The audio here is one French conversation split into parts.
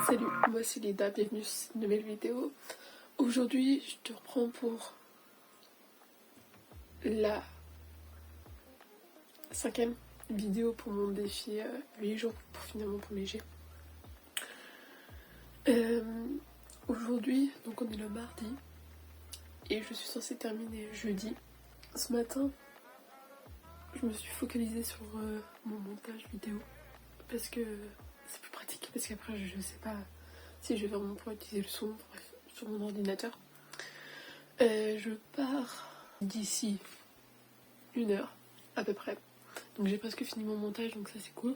Salut, moi c'est Lida, bienvenue sur cette nouvelle vidéo. Aujourd'hui, je te reprends pour la 5e vidéo pour mon défi 8 jours pour finir mon premier G. Aujourd'hui, donc on est le mardi et je suis censée terminer jeudi. Ce matin, je me suis focalisée sur mon montage vidéo parce que c'est plus pratique, parce qu'après je sais pas si je vais vraiment pouvoir utiliser le son, bref, sur mon ordinateur. Je pars d'ici 1 heure à peu près, donc j'ai presque fini mon montage, donc ça c'est cool.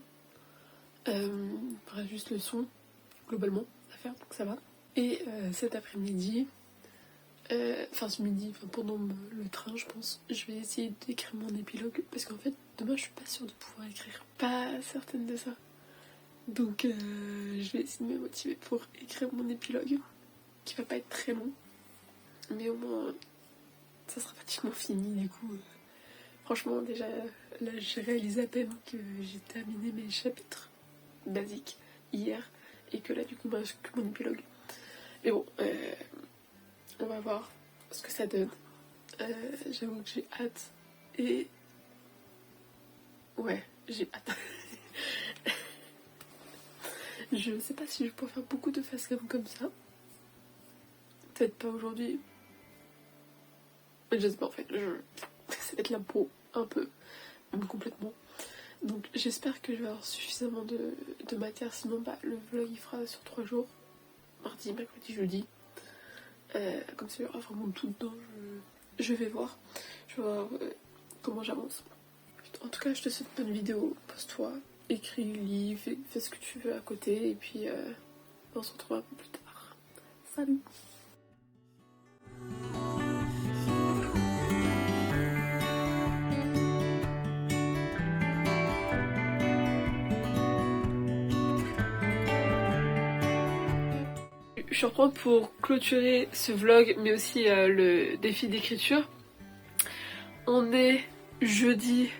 Il reste juste le son globalement à faire, donc ça va. Et cet après-midi, ce midi, pendant le train je pense, je vais essayer d'écrire mon épilogue, parce qu'en fait demain je suis pas sûre de pouvoir écrire, pas certaine de ça. Donc je vais essayer de me motiver pour écrire mon épilogue, qui va pas être très long, mais au moins ça sera pratiquement fini du coup. Franchement déjà là j'ai réalisé à peine que j'ai terminé mes chapitres basiques hier, et que là du coup c'est que mon épilogue. Mais bon, on va voir ce que ça donne. J'avoue que j'ai hâte, et ouais, j'ai hâte. Je sais pas si je pourrais faire beaucoup de facecam comme ça. Peut-être pas aujourd'hui. Je sais pas en fait. Ça va être la peau un peu. Même complètement. Donc j'espère que je vais avoir suffisamment de matière. Sinon le vlog il fera sur 3 jours. Mardi, mercredi, jeudi. Comme ça il y aura vraiment tout dedans. Je vais voir. Je vais voir comment j'avance. En tout cas je te souhaite une bonne vidéo. Pose-toi, écris, lis, fais ce que tu veux à côté. Et puis on se retrouve un peu plus tard. Salut! Je reprends pour clôturer ce vlog, mais aussi le défi d'écriture. On est jeudi,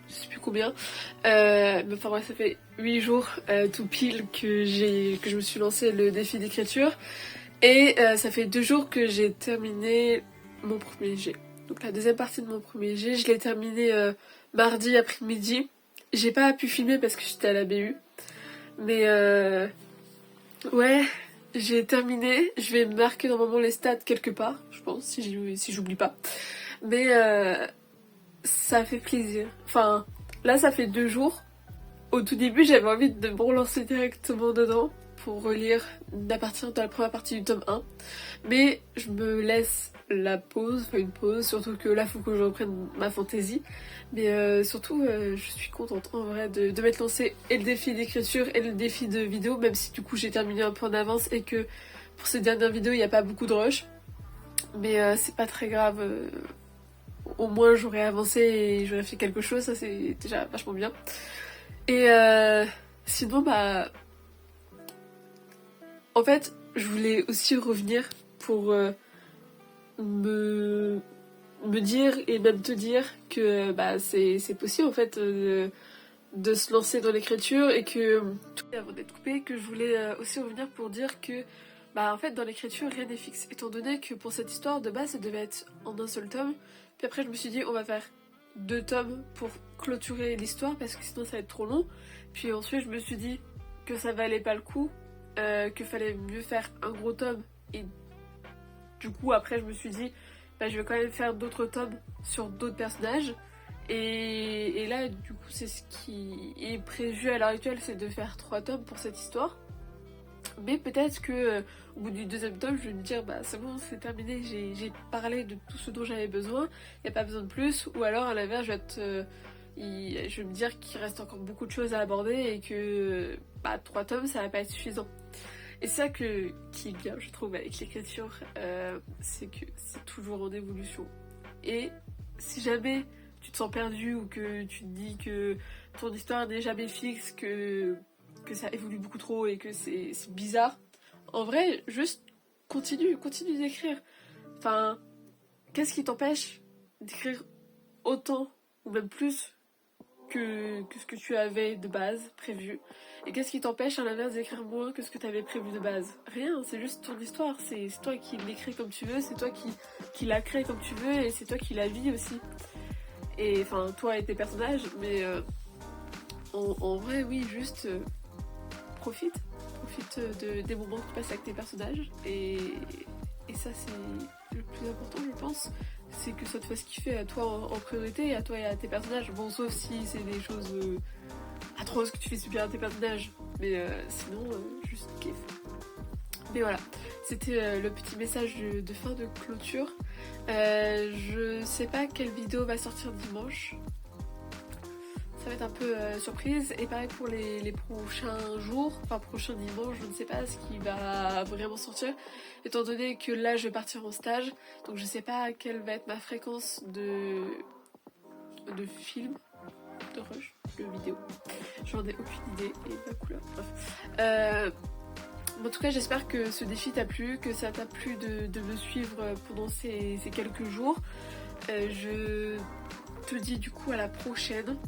je sais plus combien, mais enfin bref, ça fait 8 jours tout pile que je me suis lancé le défi d'écriture, et ça fait 2 jours que j'ai terminé mon premier G. Donc la deuxième partie de mon premier G, je l'ai terminé mardi après-midi. J'ai pas pu filmer parce que j'étais à la BU, mais ouais, j'ai terminé. Je vais marquer normalement les stats quelque part, je pense, si j'oublie pas. Mais ça fait plaisir. Enfin, là ça fait 2 jours. Au tout début j'avais envie de me relancer directement dedans pour relire à partir de la première partie du tome 1. Mais je me laisse la pause, une pause, surtout que là faut que je reprenne ma fantaisie. Mais surtout je suis contente en vrai de m'être lancée et le défi d'écriture et le défi de vidéo, même si du coup j'ai terminé un peu en avance et que pour ces dernières vidéos il n'y a pas beaucoup de rush. Mais c'est pas très grave, au moins j'aurais avancé et j'aurais fait quelque chose, ça c'est déjà vachement bien. Et sinon en fait je voulais aussi revenir pour me dire et même te dire que c'est possible en fait de se lancer dans l'écriture, et que tout avant d'être coupé, que je voulais aussi revenir pour dire que en fait dans l'écriture rien n'est fixe, étant donné que pour cette histoire de base ça devait être en un seul tome, puis après je me suis dit on va faire 2 tomes pour clôturer l'histoire parce que sinon ça va être trop long, puis ensuite je me suis dit que ça valait pas le coup, qu'il fallait mieux faire un gros tome, et du coup après je me suis dit je vais quand même faire d'autres tomes sur d'autres personnages. Et là, du coup, c'est ce qui est prévu à l'heure actuelle, c'est de faire 3 tomes pour cette histoire. Mais peut-être que au bout du 2e tome, je vais me dire c'est bon, c'est terminé, j'ai parlé de tout ce dont j'avais besoin, il n'y a pas besoin de plus. Ou alors à l'inverse, je vais me dire qu'il reste encore beaucoup de choses à aborder et que 3 tomes ça va pas être suffisant. Et c'est ça qui est bien, je trouve, avec l'écriture, c'est que c'est toujours en évolution. Et si jamais tu te sens perdu ou que tu te dis que ton histoire n'est jamais fixe, que ça évolue beaucoup trop et que c'est bizarre, en vrai, juste continue d'écrire. Enfin, qu'est-ce qui t'empêche d'écrire autant ou même plus que ce que tu avais de base prévu. Et qu'est-ce qui t'empêche à l'inverse d'écrire moins que ce que tu avais prévu de base? Rien, c'est juste ton histoire, c'est toi qui l'écris comme tu veux, c'est toi qui la crée comme tu veux et c'est toi qui la vis aussi. Et enfin, toi et tes personnages, mais en vrai, oui, juste profite. Profite des moments que tu passes avec tes personnages et ça c'est le plus important je pense, c'est que ça te fasse kiffer à toi en priorité, à toi et à tes personnages. Bon, sauf si c'est des choses atroces que tu fais subir à tes personnages, mais sinon juste kiff. Mais voilà, c'était le petit message de fin de clôture. Je sais pas quelle vidéo va sortir dimanche. Ça va être un peu surprise. Et pareil pour les prochains jours, enfin prochain dimanche, je ne sais pas ce qui va vraiment sortir. Étant donné que là je vais partir en stage, donc je sais pas quelle va être ma fréquence de film, de rush, de vidéo. J'en ai aucune idée et la couleur, bref. En tout cas, j'espère que ce défi t'a plu, que ça t'a plu de me suivre pendant ces quelques jours. Je te dis du coup à la prochaine.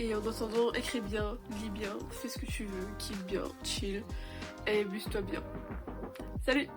Et en attendant, écris bien, lis bien, fais ce que tu veux, kiffe bien, chill et amuse-toi bien. Salut!